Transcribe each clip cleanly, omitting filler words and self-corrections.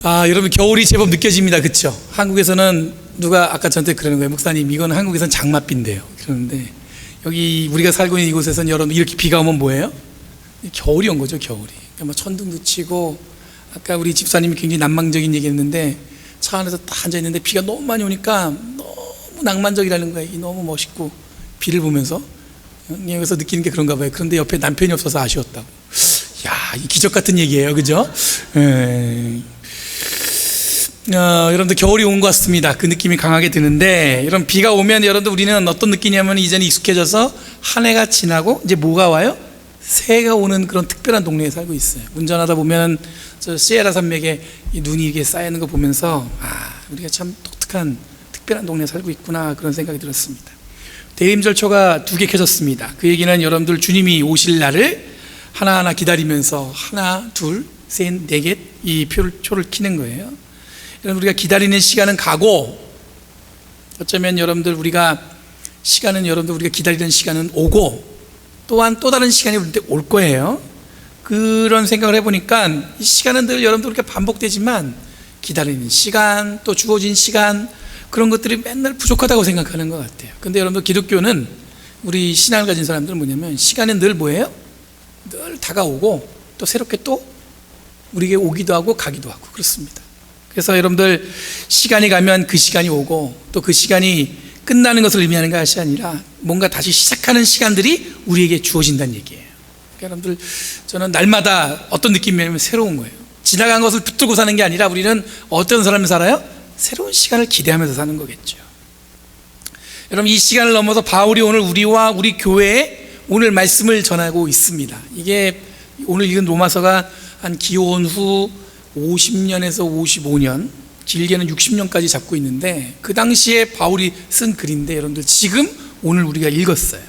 여러분 겨울이 제법 느껴집니다. 그렇죠? 한국에서는 누가 아까 저한테 그러는 거예요. 목사님, 이건 한국에서는 장맛비인데요. 그러는데 여기 우리가 살고 있는 이곳에서는 여러분 이렇게 비가 오면 뭐예요? 겨울이 온 거죠. 겨울이. 그러니까 뭐 천둥도 치고, 아까 우리 집사님이 굉장히 낭만적인 얘기했는데 차 안에서 딱 앉아 있는데 비가 너무 많이 오니까 너무 낭만적이라는 거예요. 너무 멋있고 비를 보면서 여기서 느끼는 게 그런가 봐요. 그런데 옆에 남편이 없어서 아쉬웠다고. 야, 이 기적 같은 얘기예요. 그죠? 여러분들 겨울이 온 것 같습니다. 그 느낌이 강하게 드는데, 여러분 비가 오면 여러분들 우리는 어떤 느낌이냐면 이제는 익숙해져서 한 해가 지나고 이제 뭐가 와요? 새해가 오는 그런 특별한 동네에 살고 있어요. 운전하다 보면 저 시에라 산맥에 이 눈이 이게 쌓이는 거 보면서 우리가 참 독특한 특별한 동네에 살고 있구나, 그런 생각이 들었습니다. 대림절초가 2개 켜졌습니다. 그 얘기는 여러분들 주님이 오실 날을 하나하나 기다리면서 하나, 둘, 셋, 4개 이 초를 켜는 거예요. 여러분, 우리가 기다리는 시간은 가고, 어쩌면 여러분들 우리가 기다리는 시간은 오고, 또한 또 다른 시간이 올 거예요. 그런 생각을 해보니까 이 시간은 늘 여러분들 이렇게 반복되지만 기다리는 시간, 또 주어진 시간, 그런 것들이 맨날 부족하다고 생각하는 것 같아요. 근데 여러분들 기독교는, 우리 신앙을 가진 사람들은 뭐냐면 시간은 늘 뭐예요? 늘 다가오고 또 새롭게 또 우리에게 오기도 하고 가기도 하고 그렇습니다. 그래서 여러분들 시간이 가면 그 시간이 오고 또 그 시간이 끝나는 것을 의미하는 것이 아니라 뭔가 다시 시작하는 시간들이 우리에게 주어진다는 얘기예요. 그러니까 여러분들, 저는 날마다 어떤 느낌이냐면 새로운 거예요. 지나간 것을 붙들고 사는 게 아니라 우리는 어떤 사람을 살아요? 새로운 시간을 기대하면서 사는 거겠죠. 여러분, 이 시간을 넘어서 바울이 오늘 우리와 우리 교회에 오늘 말씀을 전하고 있습니다. 이게 오늘 읽은 로마서가 한 기원 후 50년에서 55년, 길게는 60년까지 잡고 있는데, 그 당시에 바울이 쓴 글인데 여러분들 지금 오늘 우리가 읽었어요.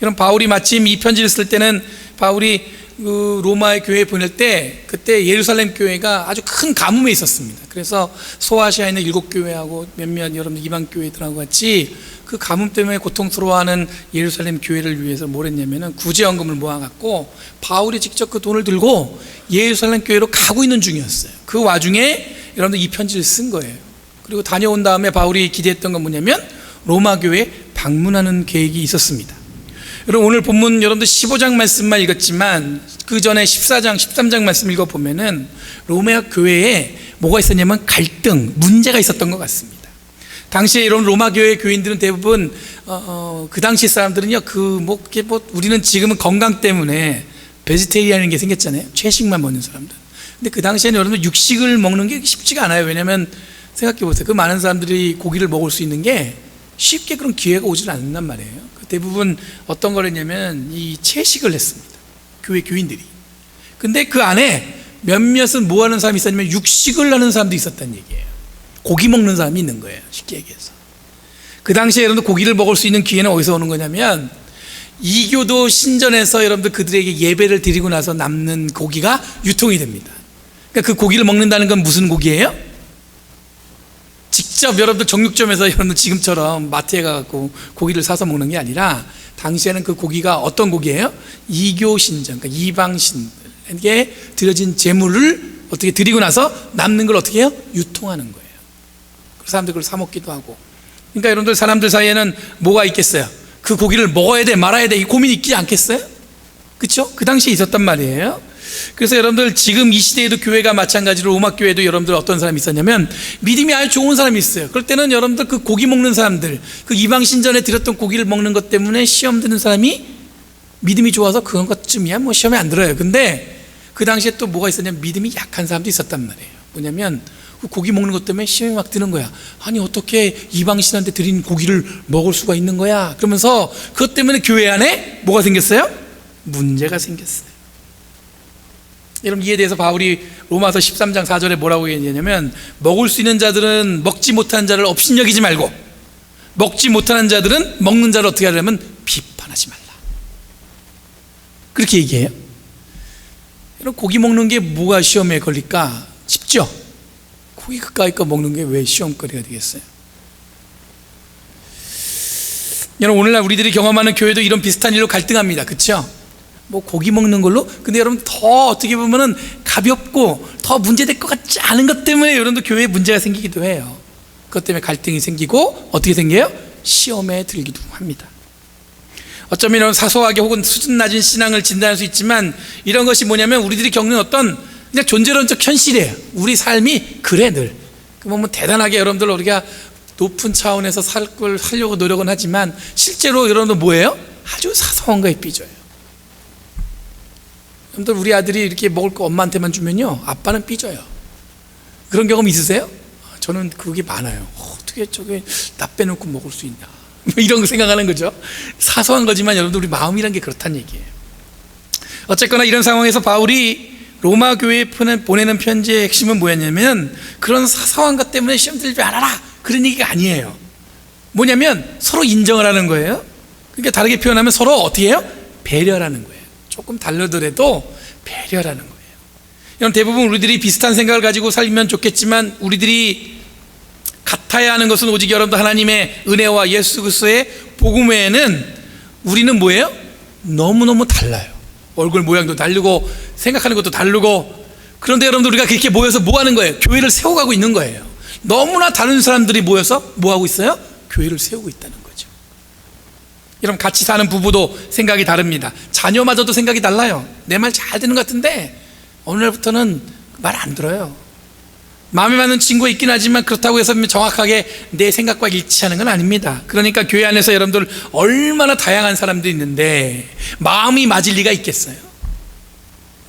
여러분, 바울이 마침 이 편지를 쓸 때는 바울이 그 로마의 교회에 보낼 때 그때 예루살렘 교회가 아주 큰 가뭄에 있었습니다. 그래서 소아시아에 있는 7교회하고 몇몇 여러분 이방 교회들하고 같이 그 가뭄 때문에 고통스러워하는 예루살렘 교회를 위해서 뭘 했냐면은 구제원금을 모아갖고 바울이 직접 그 돈을 들고 예루살렘 교회로 가고 있는 중이었어요. 그 와중에 여러분들 이 편지를 쓴 거예요. 그리고 다녀온 다음에 바울이 기대했던 건 뭐냐면 로마 교회에 방문하는 계획이 있었습니다. 여러분, 오늘 본문 여러분들 15장 말씀만 읽었지만 그 전에 14장, 13장 말씀 읽어보면은 로마 교회에 뭐가 있었냐면 갈등, 문제가 있었던 것 같습니다. 당시에 이런 로마 교회 교인들은 대부분 그 당시 사람들은요, 우리는 지금은 건강 때문에 베지테리안인 게 생겼잖아요. 채식만 먹는 사람들. 근데 그 당시에는 여러분들 육식을 먹는 게 쉽지가 않아요. 왜냐하면 생각해 보세요. 그 많은 사람들이 고기를 먹을 수 있는 게 쉽게 그런 기회가 오질 않는단 말이에요. 대부분 어떤 걸 했냐면 이 채식을 했습니다. 교회 교인들이. 근데 그 안에 몇몇은 뭐 하는 사람이 있었냐면 육식을 하는 사람도 있었다는 얘기예요. 고기 먹는 사람이 있는 거예요. 쉽게 얘기해서. 그 당시에 여러분들 고기를 먹을 수 있는 기회는 어디서 오는 거냐면, 이교도 신전에서 여러분들 그들에게 예배를 드리고 나서 남는 고기가 유통이 됩니다. 그러니까 그 고기를 먹는다는 건 무슨 고기예요? 직접 여러분들 정육점에서 여러분들 지금처럼 마트에 가서 고기를 사서 먹는 게 아니라, 당시에는 그 고기가 어떤 고기예요? 이교 신전, 그러니까 이방 신들에게 드려진 제물을 어떻게 드리고 나서 남는 걸 어떻게 해요? 유통하는 거예요. 그 사람들 그걸 사 먹기도 하고. 그러니까 여러분들 사람들 사이에는 뭐가 있겠어요? 그 고기를 먹어야 돼 말아야 돼 이 고민이 있지 않겠어요? 그렇죠? 그 당시에 있었단 말이에요. 그래서 여러분들 지금 이 시대에도 교회가 마찬가지로 로마 교회도 여러분들 어떤 사람이 있었냐면 믿음이 아주 좋은 사람이 있어요. 그럴 때는 여러분들 그 고기 먹는 사람들, 그 이방 신전에 드렸던 고기를 먹는 것 때문에 시험 드는 사람이 믿음이 좋아서 그런 것쯤이야 뭐 시험에 안 들어요. 근데 그 당시에 또 뭐가 있었냐면 믿음이 약한 사람도 있었단 말이에요. 뭐냐면 그 고기 먹는 것 때문에 시험이 막 드는 거야. 아니 어떻게 이방 신한테 드린 고기를 먹을 수가 있는 거야? 그러면서 그것 때문에 교회 안에 뭐가 생겼어요? 문제가 생겼어요. 여러분, 이에 대해서 바울이 로마서 13장 4절에 뭐라고 얘기하냐면, 먹을 수 있는 자들은 먹지 못하는 자를 업신여기지 말고, 먹지 못하는 자들은 먹는 자를 어떻게 하려면 비판하지 말라, 그렇게 얘기해요. 여러분, 고기 먹는 게 뭐가 시험에 걸릴까 싶죠? 고기 그까이 거 먹는 게 왜 시험거리가 되겠어요? 여러분, 오늘날 우리들이 경험하는 교회도 이런 비슷한 일로 갈등합니다. 그렇죠? 뭐 고기 먹는 걸로. 근데 여러분, 더 어떻게 보면은 가볍고 더 문제될 것 같지 맞지 않은 것 때문에 여러분들 교회에 문제가 생기기도 해요. 그것 때문에 갈등이 생기고 어떻게 생겨요? 시험에 들기도 합니다. 어쩌면 이런 사소하게 혹은 수준 낮은 신앙을 진단할 수 있지만 이런 것이 뭐냐면 우리들이 겪는 어떤 그냥 존재론적 현실이에요. 우리 삶이 그래 늘. 뭐 대단하게 여러분들 우리가 높은 차원에서 살려고 노력은 하지만 실제로 여러분들 뭐예요? 아주 사소한 거에 삐져요. 여러분들 우리 아들이 이렇게 먹을 거 엄마한테만 주면요 아빠는 삐져요. 그런 경험 있으세요? 저는 그게 많아요. 어떻게 저게 나 빼놓고 먹을 수 있나 이런 거 생각하는 거죠. 사소한 거지만 여러분들 우리 마음이란 게 그렇다는 얘기예요. 어쨌거나 이런 상황에서 바울이 로마 교회에 보내는 편지의 핵심은 뭐였냐면 그런 사소한 것 때문에 시험 들지 말아라 그런 얘기가 아니에요. 뭐냐면 서로 인정을 하는 거예요. 그러니까 다르게 표현하면 서로 어떻게 해요? 배려라는 거예요. 조금 다르더라도 배려라는 거예요. 여러분 대부분 우리들이 비슷한 생각을 가지고 살면 좋겠지만 우리들이 같아야 하는 것은 오직 여러분들 하나님의 은혜와 예수 그리스도의 복음 외에는 우리는 뭐예요? 너무너무 달라요. 얼굴 모양도 다르고 생각하는 것도 다르고. 그런데 여러분들 우리가 그렇게 모여서 뭐 하는 거예요? 교회를 세워가고 있는 거예요. 너무나 다른 사람들이 모여서 뭐 하고 있어요? 교회를 세우고 있다는 거죠. 여러분 같이 사는 부부도 생각이 다릅니다. 자녀마저도 생각이 달라요. 내 말 잘 듣는 것 같은데 어느 날부터는 말 안 들어요. 마음에 맞는 친구가 있긴 하지만 그렇다고 해서 정확하게 내 생각과 일치하는 건 아닙니다. 그러니까 교회 안에서 여러분들 얼마나 다양한 사람들이 있는데 마음이 맞을 리가 있겠어요?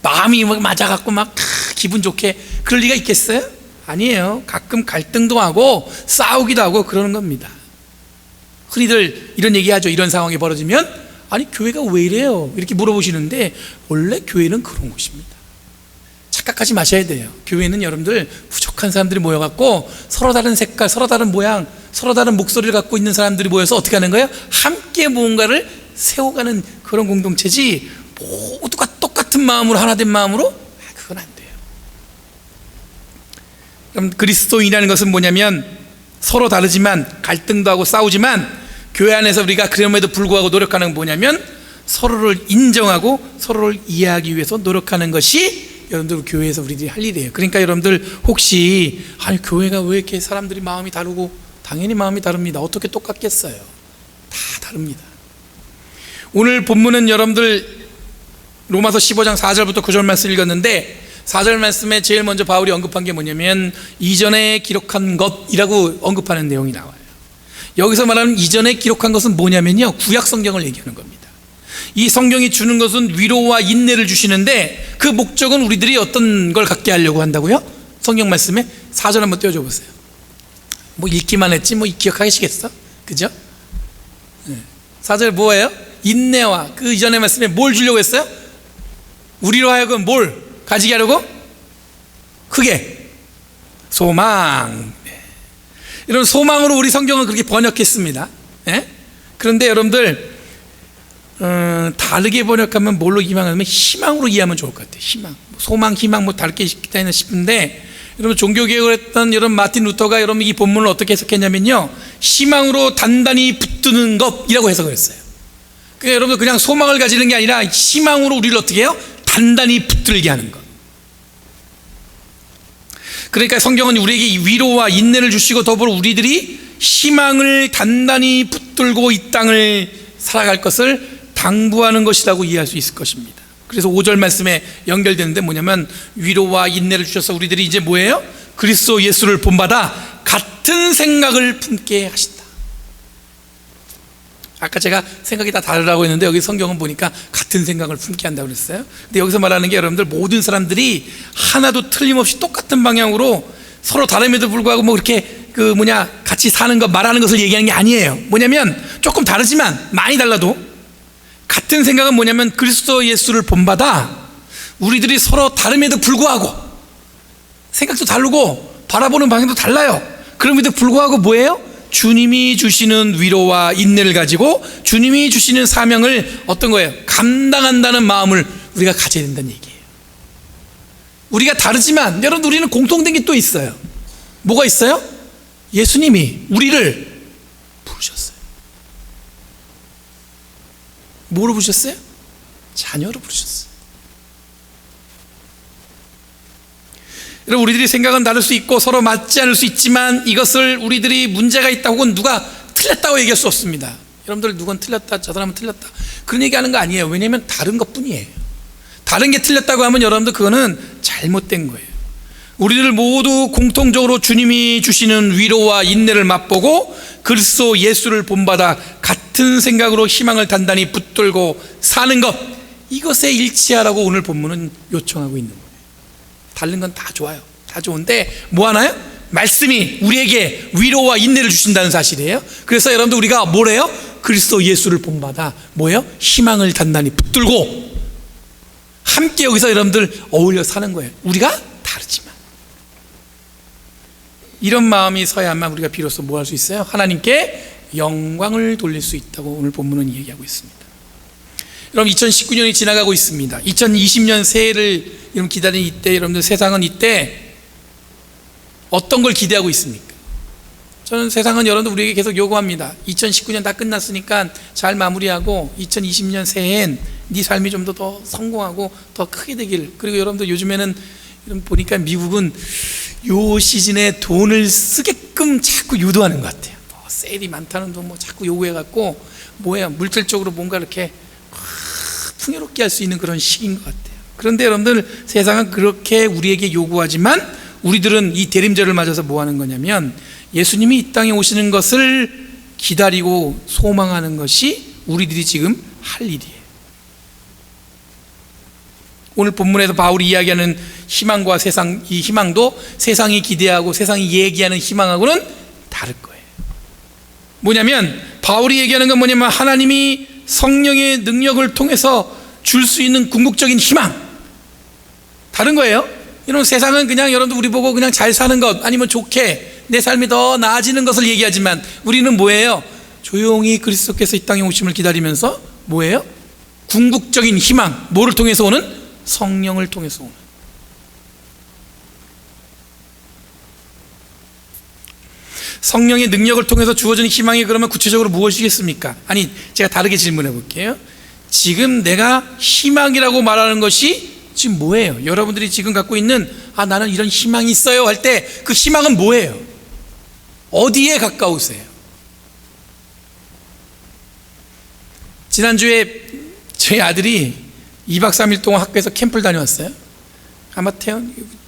마음이 막 맞아갖고 막 기분 좋게 그럴 리가 있겠어요? 아니에요. 가끔 갈등도 하고 싸우기도 하고 그러는 겁니다. 흔히들 이런 얘기하죠. 이런 상황이 벌어지면 아니 교회가 왜 이래요? 이렇게 물어보시는데 원래 교회는 그런 곳입니다. 착각하지 마셔야 돼요. 교회는 여러분들 부족한 사람들이 모여갖고 서로 다른 색깔, 서로 다른 모양, 서로 다른 목소리를 갖고 있는 사람들이 모여서 어떻게 하는 거예요? 함께 무언가를 세워가는 그런 공동체지 모두가 똑같은 마음으로 하나 된 마음으로 그건 안 돼요. 그럼 그리스도인이라는 것은 뭐냐면 서로 다르지만 갈등도 하고 싸우지만 교회 안에서 우리가 그럼에도 불구하고 노력하는 건 뭐냐면 서로를 인정하고 서로를 이해하기 위해서 노력하는 것이 여러분들 교회에서 우리들이 할 일이에요. 그러니까 여러분들 혹시 아니 교회가 왜 이렇게 사람들이 마음이 다르고 당연히 마음이 다릅니다. 어떻게 똑같겠어요? 다 다릅니다. 오늘 본문은 여러분들 로마서 15장 4절부터 9절 말씀 읽었는데 4절 말씀에 제일 먼저 바울이 언급한 게 뭐냐면 이전에 기록한 것이라고 언급하는 내용이 나와요. 여기서 말하는 이전에 기록한 것은 뭐냐면요 구약 성경을 얘기하는 겁니다. 이 성경이 주는 것은 위로와 인내를 주시는데 그 목적은 우리들이 어떤 걸 갖게 하려고 한다고요? 성경 말씀에 4절 한번 띄워줘 보세요. 뭐 읽기만 했지 뭐 기억하시겠어? 그죠? 4절 뭐예요? 인내와 그 이전의 말씀에 뭘 주려고 했어요? 우리로 하여금 뭘 가지게 하려고? 크게 소망. 이런 소망으로 우리 성경은 그렇게 번역했습니다. 그런데 여러분들 다르게 번역하면 뭘로 희망하면 희망으로 이해하면 좋을 것 같아요. 희망, 소망, 희망 뭐 다르게 있다 싶은데 여러분 종교개혁을 했던 여러분 마틴 루터가 여러분 이 본문을 어떻게 해석했냐면요 희망으로 단단히 붙드는 것이라고 해석을 했어요. 그러니까 여러분 그냥 소망을 가지는 게 아니라 희망으로 우리를 어떻게 해요? 단단히 붙들게 하는 것. 그러니까 성경은 우리에게 위로와 인내를 주시고 더불어 우리들이 희망을 단단히 붙들고 이 땅을 살아갈 것을 당부하는 것이라고 이해할 수 있을 것입니다. 그래서 5절 말씀에 연결되는데 뭐냐면 위로와 인내를 주셔서 우리들이 이제 뭐예요? 그리스도 예수를 본받아 같은 생각을 품게 하신다. 아까 제가 생각이 다 다르다고 했는데 여기 성경은 보니까 같은 생각을 품게 한다고 그랬어요. 근데 여기서 말하는 게 여러분들 모든 사람들이 하나도 틀림없이 똑같은 방향으로 서로 다름에도 불구하고 뭐 이렇게 같이 사는 거 말하는 것을 얘기하는 게 아니에요. 뭐냐면 조금 다르지만 많이 달라도 같은 생각은 뭐냐면 그리스도 예수를 본받아 우리들이 서로 다름에도 불구하고 생각도 다르고 바라보는 방향도 달라요. 그럼에도 불구하고 뭐예요? 주님이 주시는 위로와 인내를 가지고 주님이 주시는 사명을 어떤 거예요? 감당한다는 마음을 우리가 가져야 된다는 얘기예요. 우리가 다르지만 여러분 우리는 공통된 게 또 있어요. 뭐가 있어요? 예수님이 우리를 부르셨어요. 뭐로 부르셨어요? 자녀로 부르셨어요. 여러분, 우리들이 생각은 다를 수 있고 서로 맞지 않을 수 있지만 이것을 우리들이 문제가 있다 혹은 누가 틀렸다고 얘기할 수 없습니다. 여러분들, 누군 틀렸다, 저 사람은 틀렸다, 그런 얘기하는 거 아니에요. 왜냐하면 다른 것 뿐이에요. 다른 게 틀렸다고 하면 여러분들 그거는 잘못된 거예요. 우리들 모두 공통적으로 주님이 주시는 위로와 인내를 맛보고 그리스도 예수를 본받아 같은 생각으로 희망을 단단히 붙들고 사는 것, 이것에 일치하라고 오늘 본문은 요청하고 있는 거예요. 다른 건 다 좋아요. 다 좋은데 뭐 하나요? 말씀이 우리에게 위로와 인내를 주신다는 사실이에요. 그래서 여러분들, 우리가 뭐래요? 그리스도 예수를 본받아 뭐예요? 희망을 단단히 붙들고 함께 여기서 여러분들 어울려 사는 거예요. 우리가 다르지만 이런 마음이 서야만 우리가 비로소 뭐 할 수 있어요? 하나님께 영광을 돌릴 수 있다고 오늘 본문은 얘기하고 있습니다. 여러분, 2019년이 지나가고 있습니다. 2020년 새해를 여러분 기다리는 이때, 여러분들 세상은 이때 어떤 걸 기대하고 있습니까? 저는 세상은 여러분들 우리에게 계속 요구합니다. 2019년 다 끝났으니까 잘 마무리하고 2020년 새해엔 네 삶이 좀 더 성공하고 더 크게 되길. 그리고 여러분들, 요즘에는 보니까 미국은 요 시즌에 돈을 쓰게끔 자꾸 유도하는 것 같아요. 뭐 세일이 많다는 돈 뭐 자꾸 요구해갖고 뭐예요? 물질적으로 뭔가 이렇게 풍요롭게 할 수 있는 그런 시기인 것 같아요. 그런데 여러분들, 세상은 그렇게 우리에게 요구하지만 우리들은 이 대림절을 맞아서 뭐 하는 거냐면 예수님이 이 땅에 오시는 것을 기다리고 소망하는 것이 우리들이 지금 할 일이에요. 오늘 본문에서 바울이 이야기하는 희망과 세상, 이 희망도 세상이 기대하고 세상이 얘기하는 희망하고는 다를 거예요. 뭐냐면 바울이 얘기하는 건 뭐냐면 하나님이 성령의 능력을 통해서 줄 수 있는 궁극적인 희망, 다른 거예요. 이런 세상은 그냥 여러분들 우리 보고 그냥 잘 사는 것, 아니면 좋게 내 삶이 더 나아지는 것을 얘기하지만 우리는 뭐예요? 조용히 그리스도께서 이 땅에 오심을 기다리면서 뭐예요? 궁극적인 희망, 뭐를 통해서 오는? 성령을 통해서 오는. 성령의 능력을 통해서 주어지는 희망이 그러면 구체적으로 무엇이겠습니까? 아니, 제가 다르게 질문해 볼게요. 지금 내가 희망이라고 말하는 것이 지금 뭐예요? 여러분들이 지금 갖고 있는 나는 이런 희망이 있어요 할 때 그 희망은 뭐예요? 어디에 가까우세요? 지난주에 저희 아들이 2박 3일 동안 학교에서 캠프를 다녀왔어요. 아마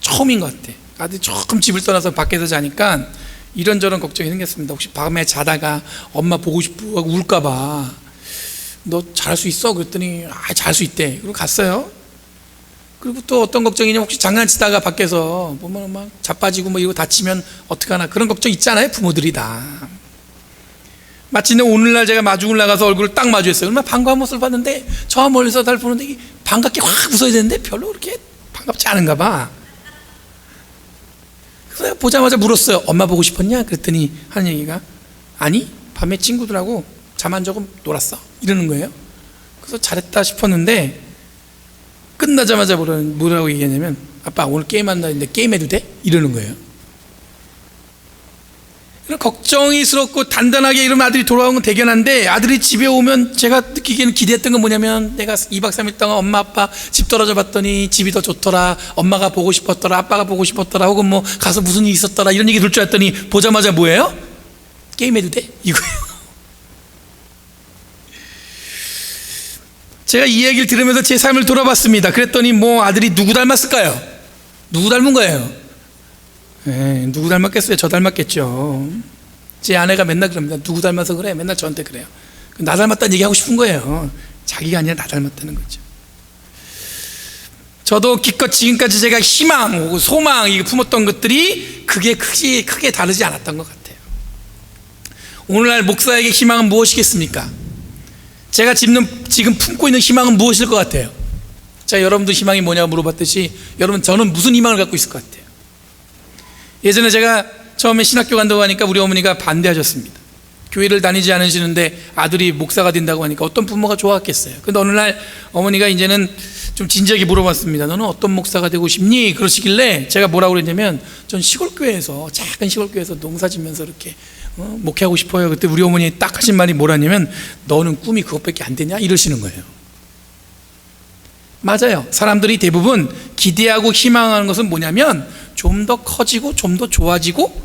처음인 것 같아. 아들이 조금 집을 떠나서 밖에서 자니까 이런저런 걱정이 생겼습니다. 혹시 밤에 자다가 엄마 보고 싶고 울까 봐. 너 잘할 수 있어? 그랬더니 잘할 수 있대. 그리고 갔어요. 그리고 또 어떤 걱정이냐면 혹시 장난치다가 밖에서 보면 막 자빠지고 뭐 이거 다치면 어떡하나, 그런 걱정 있잖아요, 부모들이 다. 마침내 오늘날 제가 마중을 나가서 얼굴을 딱 마주했어요. 얼마나 반가운 모습을 봤는데 저 멀리서 날 보는데 반갑게 확 웃어야 되는데 별로 그렇게 반갑지 않은가 봐. 그래서 보자마자 물었어요. 엄마 보고 싶었냐? 그랬더니 하는 얘기가 아니, 밤에 친구들하고 잠 안 자고 놀았어, 이러는 거예요. 그래서 잘했다 싶었는데 끝나자마자 뭐라고 얘기하냐면 아빠 오늘 게임한다는데 게임해도 돼? 이러는 거예요. 걱정이스럽고 단단하게 이러면 아들이 돌아오는 건 대견한데, 아들이 집에 오면 제가 느끼기에는 기대했던 건 뭐냐면 내가 2박 3일 동안 엄마 아빠 집 떨어져 봤더니 집이 더 좋더라, 엄마가 보고 싶었더라, 아빠가 보고 싶었더라, 혹은 뭐 가서 무슨 일이 있었더라, 이런 얘기 들을 줄 알았더니 보자마자 뭐예요? 게임해도 돼? 이거예요. 제가 이 얘기를 들으면서 제 삶을 돌아봤습니다. 그랬더니 뭐 아들이 누구 닮았을까요? 누구 닮은 거예요? 누구 닮았겠어요? 저 닮았겠죠. 제 아내가 맨날 그럽니다. 누구 닮아서 그래? 맨날 저한테 그래요. 나 닮았다는 얘기하고 싶은 거예요. 자기가 아니라 나 닮았다는 거죠. 저도 기껏 지금까지 제가 희망, 소망 이거 품었던 것들이 그게 크게 다르지 않았던 것 같아요. 오늘날 목사에게 희망은 무엇이겠습니까? 제가 지금 품고 있는 희망은 무엇일 것 같아요? 자, 여러분도 희망이 뭐냐고 물어봤듯이 여러분, 저는 무슨 희망을 갖고 있을 것 같아요? 예전에 제가 처음에 신학교 간다고 하니까 우리 어머니가 반대하셨습니다. 교회를 다니지 않으시는데 아들이 목사가 된다고 하니까 어떤 부모가 좋아했겠어요. 그런데 어느 날 어머니가 이제는 좀 진지하게 물어봤습니다. 너는 어떤 목사가 되고 싶니? 그러시길래 제가 뭐라고 그랬냐면 전 시골교회에서, 작은 시골교회에서 농사 짓면서 이렇게 목회하고 싶어요. 그때 우리 어머니 딱 하신 말이 뭐라냐면 너는 꿈이 그것밖에 안 되냐? 이러시는 거예요. 맞아요. 사람들이 대부분 기대하고 희망하는 것은 뭐냐면 좀 더 커지고 좀 더 좋아지고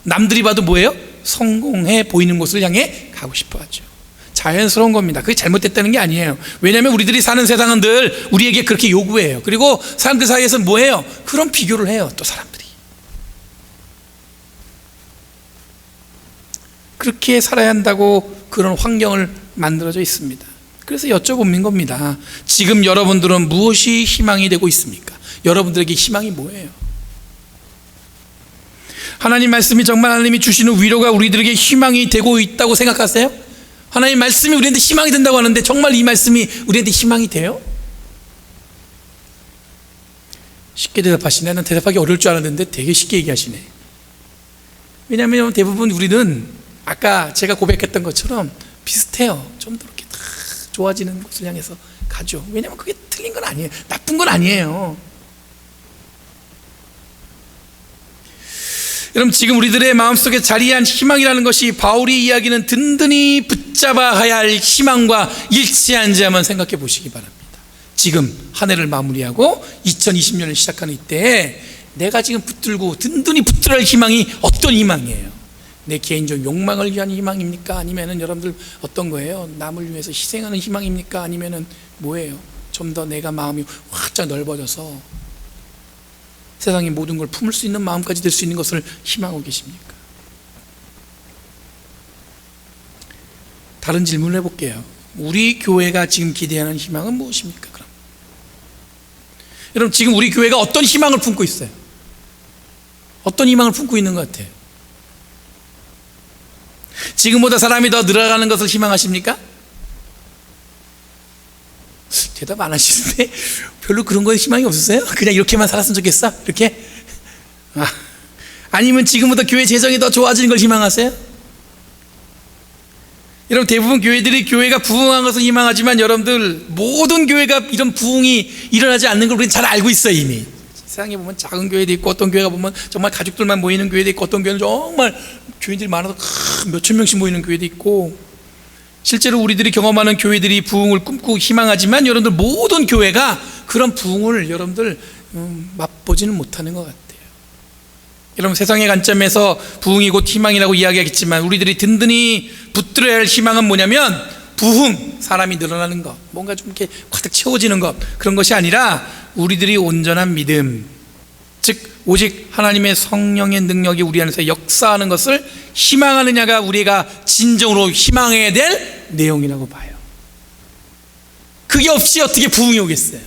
남들이 봐도 뭐예요? 성공해 보이는 곳을 향해 가고 싶어 하죠. 자연스러운 겁니다. 그게 잘못됐다는 게 아니에요. 왜냐하면 우리들이 사는 세상은 늘 우리에게 그렇게 요구해요. 그리고 사람들 사이에서는 뭐예요? 그런 비교를 해요. 또 사람들이 그렇게 살아야 한다고 그런 환경을 만들어져 있습니다. 그래서 여쭤보는 겁니다. 지금 여러분들은 무엇이 희망이 되고 있습니까? 여러분들에게 희망이 뭐예요? 하나님 말씀이 정말 하나님이 주시는 위로가 우리들에게 희망이 되고 있다고 생각하세요? 하나님 말씀이 우리한테 희망이 된다고 하는데 정말 이 말씀이 우리한테 희망이 돼요? 쉽게 대답하시네. 나는 대답하기 어려울 줄 알았는데 되게 쉽게 얘기하시네. 왜냐하면 대부분 우리는 아까 제가 고백했던 것처럼 비슷해요. 좀 더 이렇게 다 좋아지는 곳을 향해서 가죠. 왜냐하면 그게 틀린 건 아니에요. 나쁜 건 아니에요. 여러분, 지금 우리들의 마음속에 자리한 희망이라는 것이 바울이 이야기는 든든히 붙잡아야 할 희망과 일치한지 한번 생각해 보시기 바랍니다. 지금 한 해를 마무리하고 2020년을 시작하는 이때에 내가 지금 붙들고 든든히 붙들어야 할 희망이 어떤 희망이에요? 내 개인적 욕망을 위한 희망입니까? 아니면은 여러분들 어떤 거예요? 남을 위해서 희생하는 희망입니까? 아니면은 뭐예요? 좀 더 내가 마음이 활짝 넓어져서 세상의 모든 걸 품을 수 있는 마음까지 될 수 있는 것을 희망하고 계십니까? 다른 질문을 해볼게요. 우리 교회가 지금 기대하는 희망은 무엇입니까? 그럼 여러분, 지금 우리 교회가 어떤 희망을 품고 있어요? 어떤 희망을 품고 있는 것 같아요? 지금보다 사람이 더 늘어가는 것을 희망하십니까? 대답 안 하시는데 별로 그런 거에 희망이 없으세요? 그냥 이렇게만 살았으면 좋겠어? 이렇게? 아니면 지금보다 교회 재정이 더 좋아지는 걸 희망하세요? 여러분, 대부분 교회들이 교회가 부흥한 것을 희망하지만 여러분들 모든 교회가 이런 부흥이 일어나지 않는 걸 우리는 잘 알고 있어요. 이미 세상에 보면 작은 교회도 있고 어떤 교회가 보면 정말 가족들만 모이는 교회도 있고 어떤 교회는 정말 교인들이 많아서 몇천 명씩 모이는 교회도 있고 실제로 우리들이 경험하는 교회들이 부흥을 꿈꾸고 희망하지만 여러분들 모든 교회가 그런 부흥을 여러분들 맛보지는 못하는 것 같아요. 여러분, 세상의 관점에서 부흥이 곧 희망이라고 이야기하겠지만 우리들이 든든히 붙들어야 할 희망은 뭐냐면 부흥, 사람이 늘어나는 것, 뭔가 좀 이렇게 가득 채워지는 것, 그런 것이 아니라 우리들이 온전한 믿음, 즉 오직 하나님의 성령의 능력이 우리 안에서 역사하는 것을 희망하느냐가 우리가 진정으로 희망해야 될 내용이라고 봐요. 그게 없이 어떻게 부흥이 오겠어요?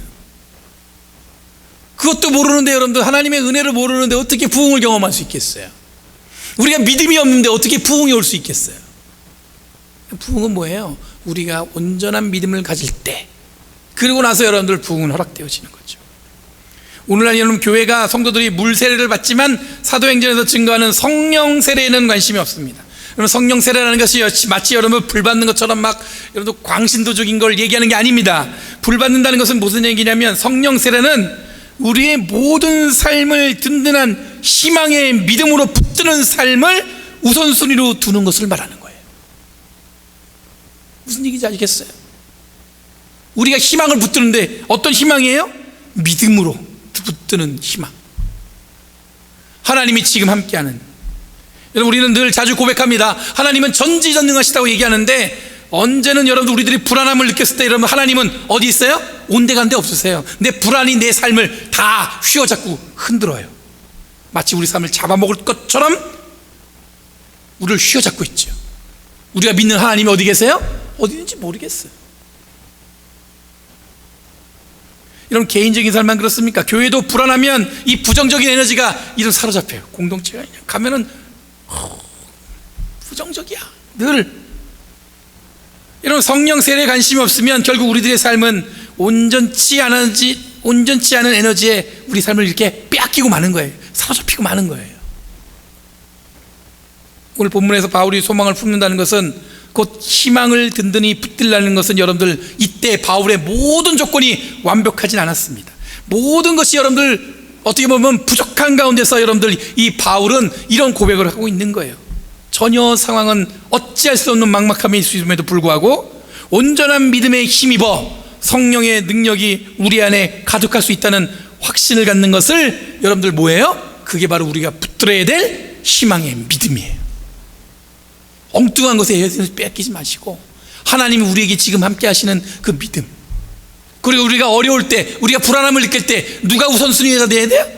그것도 모르는데 여러분들 하나님의 은혜를 모르는데 어떻게 부흥을 경험할 수 있겠어요? 우리가 믿음이 없는데 어떻게 부흥이 올 수 있겠어요? 부흥은 뭐예요? 우리가 온전한 믿음을 가질 때, 그리고 나서 여러분들 부흥은 허락되어지는 거죠. 오늘날 여러분, 교회가 성도들이 물 세례를 받지만 사도행전에서 증거하는 성령 세례에는 관심이 없습니다. 여러분, 성령 세례라는 것이 마치 여러분 불 받는 것처럼 막 여러분 광신도적인 걸 얘기하는 게 아닙니다. 불 받는다는 것은 무슨 얘기냐면 성령 세례는 우리의 모든 삶을 든든한 희망의 믿음으로 붙드는 삶을 우선순위로 두는 것을 말하는 거예요. 무슨 얘기인지 아시겠어요? 우리가 희망을 붙드는데 어떤 희망이에요? 믿음으로 붙드는 희망. 하나님이 지금 함께하는, 여러분, 우리는 늘 자주 고백합니다. 하나님은 전지전능하시다고 얘기하는데 언제는 여러분들 우리들이 불안함을 느꼈을 때 여러분, 하나님은 어디 있어요? 온데간데 없으세요. 내 불안이 내 삶을 다 휘어잡고 흔들어요. 마치 우리 삶을 잡아먹을 것처럼 우리를 휘어잡고 있죠. 우리가 믿는 하나님이 어디 계세요? 어디 있는지 모르겠어요. 여러분, 개인적인 삶만 그렇습니까? 교회도 불안하면 이 부정적인 에너지가 이런 사로잡혀요. 공동체가 가면은 부정적이야 늘. 여러분, 성령 세례에 관심이 없으면 결국 우리들의 삶은 온전치 않은 에너지에 우리 삶을 이렇게 빼앗기고 마는 거예요. 사로잡히고 마는 거예요. 오늘 본문에서 바울이 소망을 품는다는 것은 곧 희망을 든든히 붙들라는 것은 여러분들 이때 바울의 모든 조건이 완벽하진 않았습니다. 모든 것이 여러분들 어떻게 보면 부족한 가운데서 여러분들 이 바울은 이런 고백을 하고 있는 거예요. 전혀 상황은 어찌할 수 없는 막막함이 있음에도 불구하고 온전한 믿음에 힘입어 성령의 능력이 우리 안에 가득할 수 있다는 확신을 갖는 것을 여러분들 뭐예요? 그게 바로 우리가 붙들어야 될 희망의 믿음이에요. 엉뚱한 것에 뺏기지 마시고 하나님이 우리에게 지금 함께 하시는 그 믿음, 그리고 우리가 어려울 때, 우리가 불안함을 느낄 때 누가 우선순위가 돼야 돼요?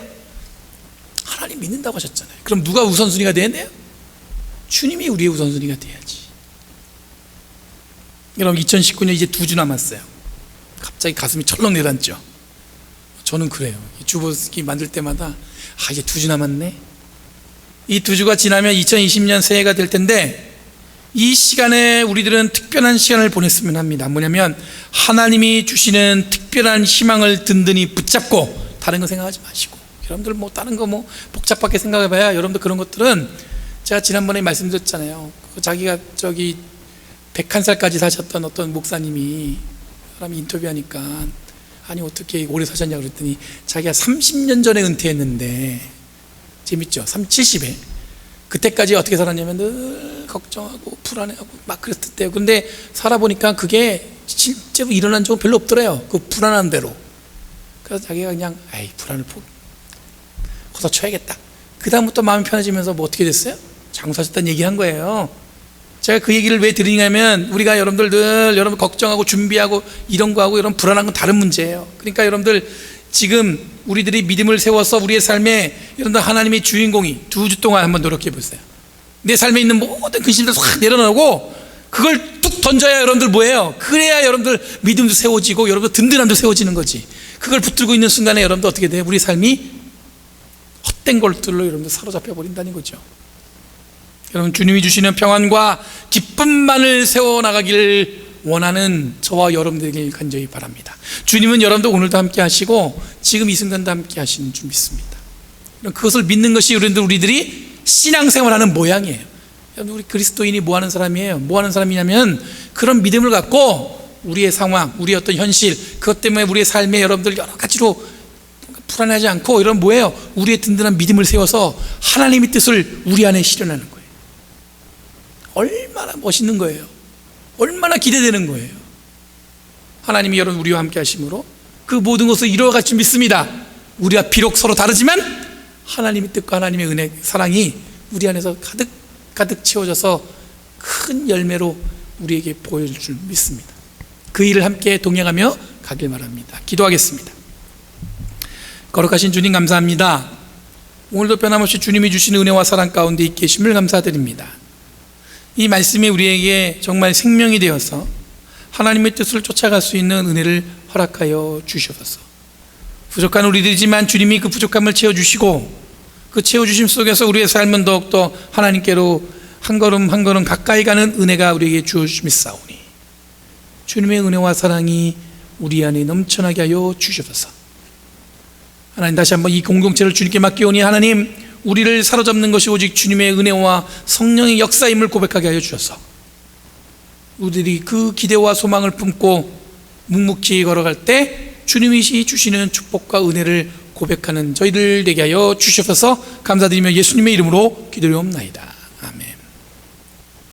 하나님 믿는다고 하셨잖아요. 그럼 누가 우선순위가 돼야 돼요? 주님이 우리의 우선순위가 돼야지. 여러분, 2019년 이제 2주 남았어요. 갑자기 가슴이 철렁 내려앉죠. 저는 그래요. 주보기 만들 때마다 이제 2주 남았네. 이 2주가 지나면 2020년 새해가 될 텐데, 이 시간에 우리들은 특별한 시간을 보냈으면 합니다. 뭐냐면 하나님이 주시는 특별한 희망을 든든히 붙잡고 다른 거 생각하지 마시고, 여러분들 뭐 다른 거 뭐 복잡하게 생각해봐야 여러분들 그런 것들은, 제가 지난번에 말씀드렸잖아요. 자기가 저기 101살까지 사셨던 어떤 목사님이 사람이 인터뷰하니까 아니 어떻게 오래 사셨냐고 그랬더니 자기가 30년 전에 은퇴했는데, 재밌죠? 70에 그때까지 어떻게 살았냐면 늘 걱정하고 불안해하고 막 그랬을 때요. 근데 살아보니까 그게 실제로 일어난 적은 별로 없더래요. 그 불안한 대로. 그래서 자기가 그냥 불안을 걷어쳐야겠다. 그 다음부터 마음이 편해지면서 뭐 어떻게 됐어요? 장수하셨다는 얘기한 거예요. 제가 그 얘기를 왜 드리냐면, 우리가 여러분들 늘 여러분 걱정하고 준비하고 이런 거 하고 이런 불안한 건 다른 문제예요. 그러니까 여러분들 지금 우리들이 믿음을 세워서 우리의 삶에 여러분들 하나님의 주인공이 2주 동안 한번 노력해 보세요. 내 삶에 있는 모든 근심들 확 내려놓고 그걸 뚝 던져야 여러분들 뭐예요? 그래야 여러분들 믿음도 세워지고 여러분들 든든함도 세워지는 거지. 그걸 붙들고 있는 순간에 여러분들 어떻게 돼요? 우리 삶이 헛된 것들로 여러분들 사로잡혀 버린다는 거죠. 여러분, 주님이 주시는 평안과 기쁨만을 세워나가기를 원하는 저와 여러분들에게 간절히 바랍니다. 주님은 여러분들 오늘도 함께 하시고 지금 이 순간도 함께 하시는 줄 믿습니다. 그것을 믿는 것이 우리들이 신앙생활하는 모양이에요. 우리 그리스도인이 뭐 하는 사람이에요? 뭐 하는 사람이냐면, 그런 믿음을 갖고 우리의 상황, 우리의 어떤 현실, 그것 때문에 우리의 삶에 여러분들 여러 가지로 불안하지 않고, 이런 뭐예요? 우리의 든든한 믿음을 세워서 하나님의 뜻을 우리 안에 실현하는 거예요. 얼마나 멋있는 거예요. 얼마나 기대되는 거예요. 하나님이 여러분 우리와 함께 하심으로 그 모든 것을 이루어갈 줄 믿습니다. 우리가 비록 서로 다르지만 하나님의 뜻과 하나님의 은혜, 사랑이 우리 안에서 가득 채워져서 큰 열매로 우리에게 보여줄 줄 믿습니다. 그 일을 함께 동행하며 가길 바랍니다. 기도하겠습니다. 거룩하신 주님, 감사합니다. 오늘도 변함없이 주님이 주시는 은혜와 사랑 가운데 있게 계심을 감사드립니다. 이 말씀이 우리에게 정말 생명이 되어서 하나님의 뜻을 쫓아갈 수 있는 은혜를 허락하여 주시옵소서. 부족한 우리들이지만 주님이 그 부족함을 채워주시고, 그 채워주심 속에서 우리의 삶은 더욱더 하나님께로 한 걸음 한 걸음 가까이 가는 은혜가 우리에게 주심있사오니, 주님의 은혜와 사랑이 우리 안에 넘쳐나게 하여 주시옵소서. 하나님, 다시 한번 이 공동체를 주님께 맡기오니 하나님, 우리를 사로잡는 것이 오직 주님의 은혜와 성령의 역사임을 고백하게 하여 주셔서 우리들이 그 기대와 소망을 품고 묵묵히 걸어갈 때 주님이 주시는 축복과 은혜를 고백하는 저희들 되게 하여 주셔서 감사드리며 예수님의 이름으로 기도하옵나이다.